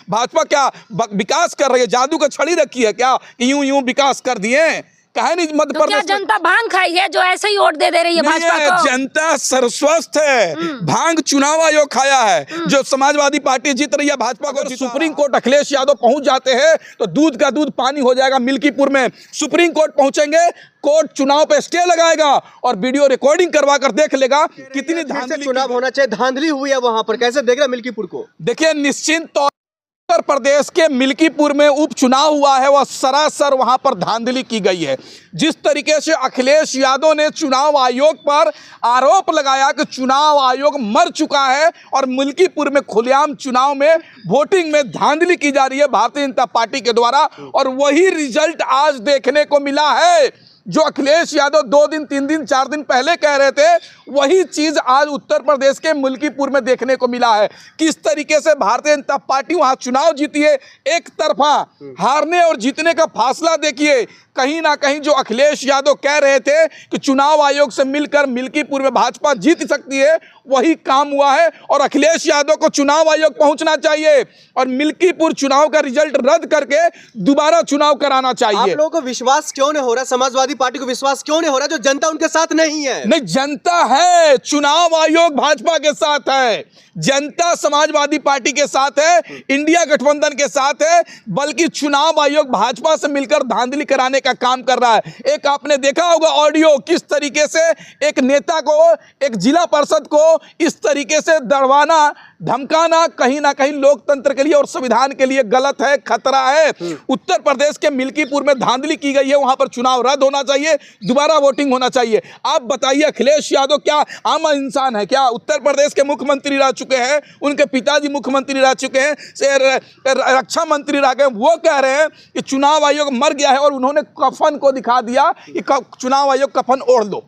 भाजपा क्या विकास कर रही है? जादू का छड़ी रखी है क्या कि यूं यूं विकास कर दिए? कहे नहीं मध्य तो क्या प्रदेश जनता भांग खाई है जो ऐसे ही वोट दे रही है भाजपा को? जनता सर्वस्वस्थ है। भांग चुनाव आयोग खाया है। जो समाजवादी पार्टी जीत रही है भाजपा को। सुप्रीम कोर्ट अखिलेश यादव पहुंच जाते हैं तो दूध का दूध पानी हो जाएगा मिल्कीपुर में। सुप्रीम कोर्ट पहुंचेंगे, कोर्ट चुनाव पे स्टे लगाएगा और वीडियो रिकॉर्डिंग करवा कर देख लेगा कितनी धांधली। चुनाव होना चाहिए, धांधली हुई है वहां पर, कैसे देख रहे हैं मिल्कीपुर को? देखिए, निश्चित तौर उत्तर प्रदेश के मिल्कीपुर में उपचुनाव हुआ है, वह सरासर वहां पर धांधली की गई है। जिस तरीके से अखिलेश यादव ने चुनाव आयोग पर आरोप लगाया कि चुनाव आयोग मर चुका है और मिल्कीपुर में खुलेआम चुनाव में वोटिंग में धांधली की जा रही है भारतीय जनता पार्टी के द्वारा, और वही रिजल्ट आज देखने को मिला है। जो अखिलेश यादव 2 दिन 3 दिन 4 दिन पहले कह रहे थे, वही चीज आज उत्तर प्रदेश के मिल्कीपुर में देखने को मिला है। किस तरीके से भारतीय जनता पार्टी वहां चुनाव जीती है, एक तरफा हारने और जीतने का फासला देखिए। कहीं ना कहीं जो अखिलेश यादव कह रहे थे कि चुनाव आयोग से मिलकर मिल्कीपुर में भाजपा जीत सकती है, वही काम हुआ है। और अखिलेश यादव को चुनाव आयोग पहुंचना चाहिए और मिल्कीपुर चुनाव का रिजल्ट रद्द करके दोबारा चुनाव कराना चाहिए। आप लोगों को विश्वास क्यों नहीं हो रहा? समाजवादी पार्टी को विश्वास क्यों नहीं हो रहा जो जनता उनके साथ नहीं है? नहीं, जनता है, चुनाव आयोग भाजपा के साथ है, जनता समाजवादी पार्टी के साथ है, इंडिया गठबंधन के साथ है, बल्कि चुनाव आयोग भाजपा से मिलकर धांधली कराने का काम कर रहा है। एक आपने देखा होगा ऑडियो, किस तरीके से एक नेता को, एक जिला परिषद को इस तरीके से डरवाना धमकाना कहीं ना कहीं लोकतंत्र के लिए और संविधान के लिए गलत है, खतरा है। उत्तर प्रदेश के मिल्कीपुर में धांधली की गई है, वहां पर चुनाव रद्द होना चाहिए, दोबारा वोटिंग होना चाहिए। आप बताइए, अखिलेश यादव क्या आम इंसान है क्या? उत्तर प्रदेश के मुख्यमंत्री रह चुके हैं, उनके पिताजी मुख्यमंत्री रह चुके हैं, रक्षा मंत्री रह गए। वो कह रहे हैं कि चुनाव आयोग मर गया है और उन्होंने कफन को दिखा दिया कि चुनाव आयोग कफन ओढ़ दो।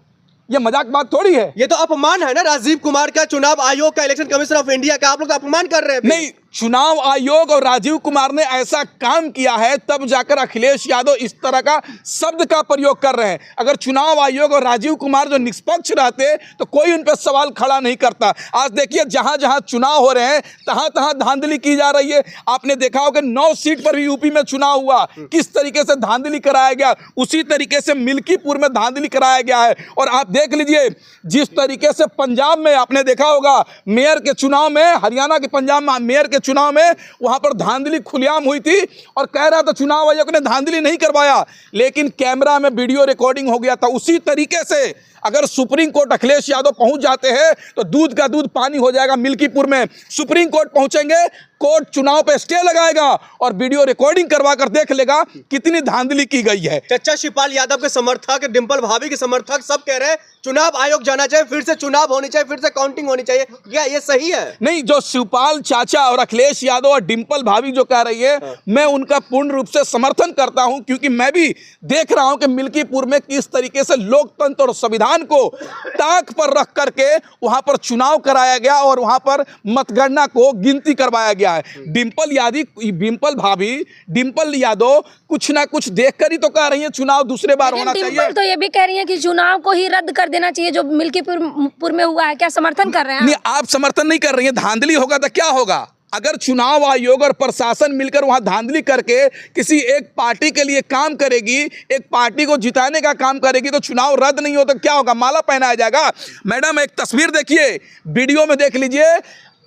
ये मजाक बात थोड़ी है, ये तो अपमान है ना राजीव कुमार का, चुनाव आयोग का, इलेक्शन कमीशन ऑफ इंडिया का। आप लोग तो अपमान कर रहे हैं। नहीं, चुनाव आयोग और राजीव कुमार ने ऐसा काम किया है तब जाकर अखिलेश यादव इस तरह का शब्द का प्रयोग कर रहे हैं। अगर चुनाव आयोग और राजीव कुमार जो निष्पक्ष रहते तो कोई उन पर सवाल खड़ा नहीं करता। आज देखिए, जहां जहां चुनाव हो रहे हैं तहां तहां धांधली की जा रही है। आपने देखा होगा 9 सीट पर भी यूपी में चुनाव हुआ, किस तरीके से धांधली कराया गया, उसी तरीके से मिल्कीपुर में धांधली कराया गया है। और आप देख लीजिए, जिस तरीके से पंजाब में आपने देखा होगा मेयर के चुनाव में, हरियाणा के पंजाब में मेयर के चुनाव में वहां पर धांधली खुलेआम हुई थी और कह रहा था चुनाव आयोग ने धांधली नहीं करवाया, लेकिन कैमरा में वीडियो रिकॉर्डिंग हो गया था। उसी तरीके से अगर सुप्रीम कोर्ट अखिलेश यादव पहुंच जाते हैं तो दूध का दूध पानी हो जाएगा मिल्कीपुर में। सुप्रीम कोर्ट पहुंचेंगे, कोर्ट चुनाव पे स्टे लगाएगा और वीडियो रिकॉर्डिंग करवा कर देख लेगा कितनी धांधली की गई है। चचा शिवपाल यादव के समर्थक, डिंपल भाभी के समर्थक सब कह रहे हैं चुनाव आयोग जाना चाहिए, फिर से चुनाव होनी चाहिए, फिर से काउंटिंग होनी चाहिए। क्या ये सही है? नहीं, जो शिवपाल चाचा और अखिलेश यादव और डिंपल भाभी जो कह रही है, मैं उनका पूर्ण रूप से समर्थन करता हूं, क्योंकि मैं भी देख रहा हूं कि मिल्कीपुर में किस तरीके से लोकतंत्र और संविधान को ताक पर रख करके वहां पर चुनाव कराया गया और वहां पर मतगणना को गिनती करवाया गया है। डिंपल भाभी, डिंपल यादव कुछ ना कुछ देखकर ही तो कह रही है चुनाव दूसरे बार होना चाहिए। डिंपल तो ये भी कह रही है कि चुनाव को ही रद्द कर देना चाहिए जो मिल्कीपुर में हुआ है। क्या समर्थन कर रहे हैं? नहीं, आप समर्थन नहीं कर रही हैं। धांधली होगा तो क्या होगा? अगर चुनाव आयोग और प्रशासन मिलकर वहां धांधली करके किसी एक पार्टी के लिए काम करेगी, एक पार्टी को जिताने का काम करेगी, तो चुनाव रद्द नहीं हो तो क्या होगा? माला पहनाया जाएगा। मैडम, एक तस्वीर देखिए, वीडियो में देख लीजिए।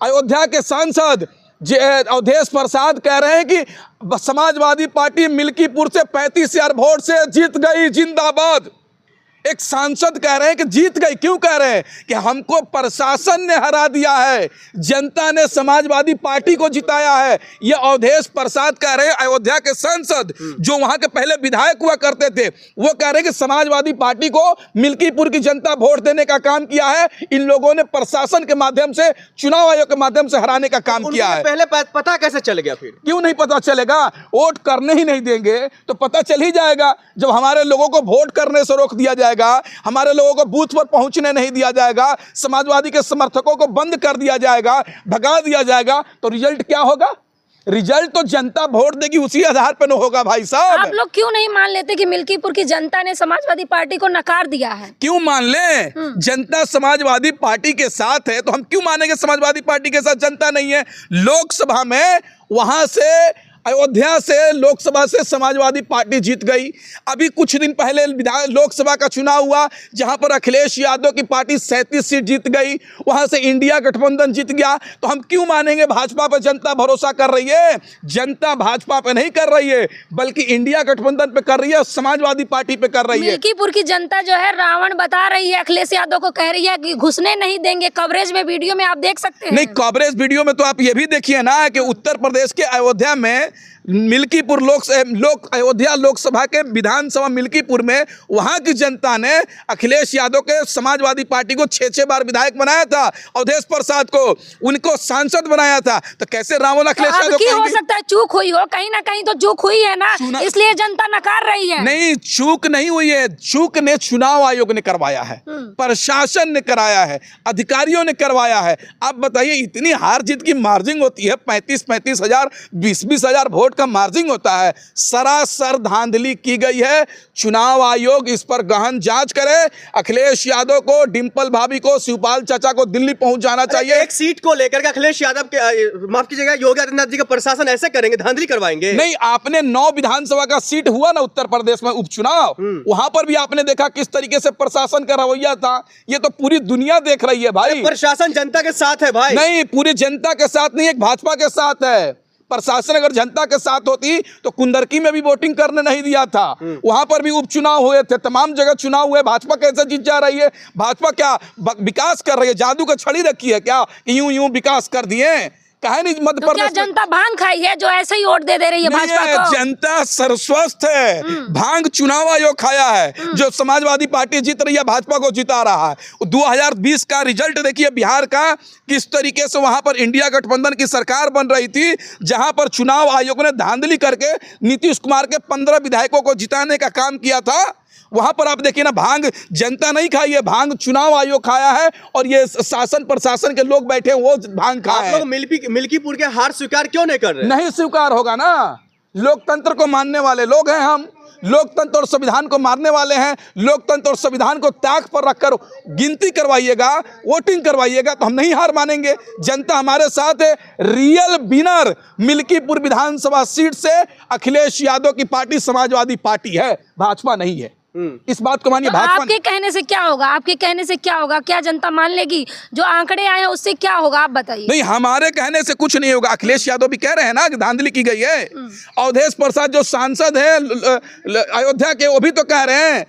अयोध्या के सांसद अवधेश प्रसाद कह रहे हैं कि समाजवादी पार्टी मिल्कीपुर से 35,000 वोट से जीत गई, जिंदाबाद। एक सांसद कह रहे हैं कि जीत गई। क्यों कह रहे हैं? कि हमको प्रशासन ने हरा दिया है, जनता ने समाजवादी पार्टी को जिताया है। ये अवधेश प्रसाद कह रहे हैं, अयोध्या के सांसद जो वहां के पहले विधायक हुआ करते थे, वो कह रहे हैं कि समाजवादी पार्टी को मिल्कीपुर की जनता वोट देने का काम किया है, इन लोगों ने प्रशासन के माध्यम से, चुनाव आयोग के माध्यम से हराने का काम किया है। पहले पता कैसे चल गया? फिर क्यों नहीं पता चलेगा? वोट करने ही नहीं देंगे तो पता चल ही जाएगा। जब हमारे लोगों को वोट करने से रोक दिया जाएगा, हमारे लोगों को बूथ पर पहुंचने नहीं दिया जाएगा, समाजवादी के समर्थकों को बंद कर दिया जाएगा, भगा दिया जाएगा, तो रिजल्ट क्या होगा? रिजल्ट तो जनता वोट देगी उसी आधार पर न होगा भाई आप साहब। लोग क्यों नहीं मान लेते कि मिल्कीपुर की जनता ने समाजवादी पार्टी को नकार दिया है? क्यों मान ले? जनता समाजवादी पार्टी के साथ है तो हम क्यों मानेंगे समाजवादी पार्टी के साथ जनता नहीं है? लोकसभा में वहां से अयोध्या से लोकसभा से समाजवादी पार्टी जीत गई। अभी कुछ दिन पहले लोकसभा का चुनाव हुआ जहां पर अखिलेश यादव की पार्टी 37 सीट जीत गई, वहां से इंडिया गठबंधन जीत गया। तो हम क्यों मानेंगे भाजपा पर? जनता भरोसा कर रही है। जनता भाजपा पे नहीं कर रही है बल्कि इंडिया गठबंधन पे कर रही है, समाजवादी पार्टी पे कर रही है। मिल्कीपुर की जनता जो है रावण बता रही है, अखिलेश यादव को कह रही है कि घुसने नहीं देंगे। कवरेज में वीडियो में आप देख सकते हैं। नहीं, कवरेज वीडियो में तो आप ये भी देखिए ना कि उत्तर प्रदेश के अयोध्या में मिल्कीपुर अयोध्या लोकसभा के विधानसभा मिल्कीपुर में वहां की जनता ने अखिलेश यादव के समाजवादी पार्टी को 6 बार विधायक बनाया था, अवधेश प्रसाद को उनको सांसद बनाया था। तो कैसे रावण अखिलेश तो यादव अब की हो सकता है चूक हुई हो, कहीं ना कहीं तो चूक हुई है ना, इसलिए जनता नकार रही है। नहीं, चूक नहीं हुई है। चूक ने चुनाव आयोग ने करवाया है, प्रशासन ने कराया है, अधिकारियों ने करवाया है। आप बताइए, इतनी हार जीत की मार्जिन होती है, 35-35 हजार 20-20 हजार वोट का मार्जिन होता है। सरासर धांधली की गई है। चुनाव आयोग इस पर गहन जांच करे। अखिलेश यादव को, डिंपल भाभी को, शिवपाल चाचा को दिल्ली पहुंच जाना चाहिए। एक सीट को लेकर के अखिलेश यादव के, माफ कीजिएगा, योगी आदित्यनाथ जी का प्रशासन ऐसे करेंगे, धांधली करवाएंगे? नहीं, आपने 9 विधानसभा का सीट हुआ ना उत्तर प्रदेश में उपचुनाव, वहां पर भी आपने देखा किस तरीके से प्रशासन का रवैया था। ये तो पूरी दुनिया देख रही है भाई। प्रशासन जनता के साथ है भाई। नहीं, पूरी जनता के साथ नहीं, एक भाजपा के साथ है। प्रशासन अगर जनता के साथ होती तो कुंदरकी में भी वोटिंग करने नहीं दिया था। वहां पर भी उपचुनाव हुए थे, तमाम जगह चुनाव हुए। भाजपा कैसे जीत जा रही है? भाजपा क्या विकास कर रही है? जादू का छड़ी रखी है क्या कि यूं यूं विकास कर दिए? कहे नहीं मध्य तो क्या प्रदेश जनता भांग खाई है जो ऐसे ही वोट दे रही है भाजपा को? जनता सर्वस्वस्थ है। भांग चुनाव आयोग खाया है। जो समाजवादी पार्टी जीत रही है भाजपा को जिता रहा है। 2020 का रिजल्ट देखिए बिहार का, किस तरीके से वहां पर इंडिया गठबंधन की सरकार बन रही थी, जहां पर चुनाव आयोग ने धांधली करके नीतीश कुमार के 15 विधायकों को जिताने का काम किया था। वहां पर आप देखिए ना, भांग जनता नहीं खाई है, भांग चुनाव आयोग खाया है। और ये शासन प्रशासन के लोग बैठे हैं वो भांग खाए। आप लोग मिल्कीपुर के हार स्वीकार क्यों नहीं कर रहे? नहीं स्वीकार होगा ना। लोकतंत्र को मानने वाले लोग हैं हम। लोकतंत्र और संविधान को मारने वाले हैं। लोकतंत्र और संविधान को ताक पर रखकर गिनती करवाइएगा, वोटिंग करवाइएगा तो हम नहीं हार मानेंगे। जनता हमारे साथ है। रियल विनर मिल्कीपुर विधानसभा सीट से अखिलेश यादव की पार्टी समाजवादी पार्टी है, भाजपा नहीं है। इस बात को मानिए। तो भाजपा आपके कहने से क्या होगा? आपके कहने से क्या होगा? क्या जनता मान लेगी? जो आंकड़े आए हैं उससे क्या होगा आप बताइए। नहीं, हमारे कहने से कुछ नहीं होगा। अखिलेश यादव भी कह रहे हैं ना कि धांधली की गई है। अवधेश प्रसाद जो सांसद है अयोध्या के, वो भी तो कह रहे हैं।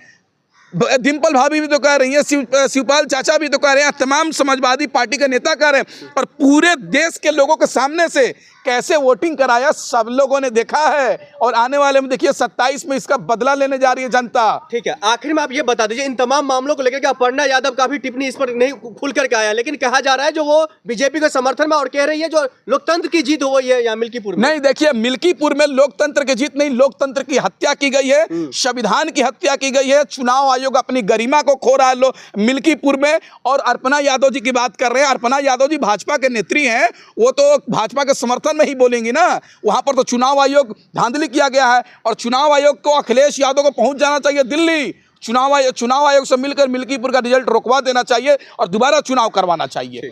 डिंपल भाभी भी तो कह रही है, शिवपाल चाचा भी तो कह रहे हैं, तमाम समाजवादी पार्टी के नेता कह रहे हैं। और पूरे देश के लोगों के सामने से कैसे वोटिंग कराया सब लोगों ने देखा है। और आने वाले में देखिए 27 में इसका बदला लेने जा रही है जनता। ठीक है, आखिर में आप ये बता दीजिए, इन तमाम मामलों को लेकर के अपर्णा यादव का भी टिप्पणी इस पर नहीं खुल करके आया, लेकिन कहा जा रहा है जो वो बीजेपी के समर्थन में और कह रही है जो लोकतंत्र की जीत हुई है यहाँ मिल्कीपुर में। नहीं, देखिए मिल्कीपुर में लोकतंत्र की जीत नहीं, लोकतंत्र की हत्या की गई है, संविधान की हत्या की गई है। चुनाव आयोग अपनी गरिमा को खो रहा है मिल्कीपुर में। और अर्पणा यादव जी की बात कर रहे हैं। अर्पणा यादव जी भाजपा के नेत्री हैं, वो तो भाजपा के समर्थन में ही बोलेंगी ना। वहां पर तो चुनाव आयोग धांधली किया गया है। और चुनाव आयोग को, अखिलेश यादव को पहुंच जाना चाहिए दिल्ली। चुनाव आयोग से मिलकर मिल्कीपुर का रिजल्ट रोकवा देना चाहिए और दोबारा चुनाव करवाना चाहिए।